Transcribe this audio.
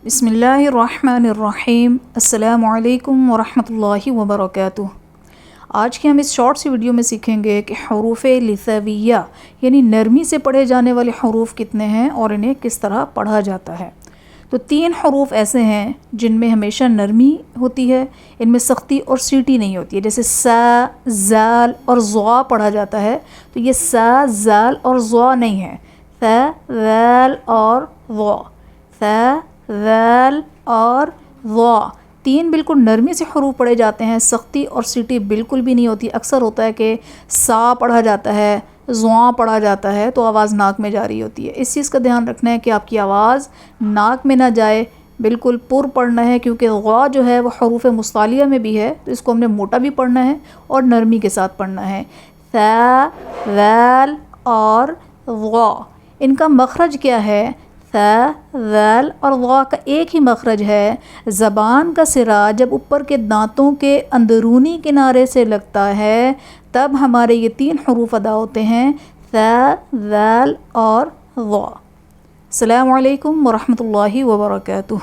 بسم اللہ الرحمن الرحیم۔ السلام علیکم ورحمۃ اللہ وبرکاتہ۔ آج کے ہم اس شارٹ سی ویڈیو میں سیکھیں گے کہ حروف لثویہ یعنی نرمی سے پڑھے جانے والے حروف کتنے ہیں اور انہیں کس طرح پڑھا جاتا ہے۔ تو 3 حروف ایسے ہیں جن میں ہمیشہ نرمی ہوتی ہے، ان میں سختی اور سیٹی نہیں ہوتی ہے، جیسے سا، زال اور ضا پڑھا جاتا ہے، تو یہ سا، زال اور ضا نہیں ہے، ثا، ذال اور ضا، ثا، ذال اور ضا۔ 3 بالکل نرمی سے حروف پڑھے جاتے ہیں، سختی اور سیٹی بالکل بھی نہیں ہوتی۔ اکثر ہوتا ہے کہ سا پڑھا جاتا ہے، ضا پڑھا جاتا ہے تو آواز ناک میں جاری ہوتی ہے۔ اس چیز کا دھیان رکھنا ہے کہ آپ کی آواز ناک میں نہ جائے، بالکل پر پڑھنا ہے، کیونکہ غا جو ہے وہ حروف مستعلیہ میں بھی ہے، تو اس کو ہم نے موٹا بھی پڑھنا ہے اور نرمی کے ساتھ پڑھنا ہے۔ ثا، ذال اور ضا، ان کا مخرج کیا ہے؟ ثا، ذال اور ضا کا ایک ہی مخرج ہے۔ زبان کا سرا جب اوپر کے دانتوں کے اندرونی کنارے سے لگتا ہے تب ہمارے یہ 3 حروف ادا ہوتے ہیں، ثا، ذال اور ضا۔ السلام علیکم ورحمۃ اللہ وبرکاتہ۔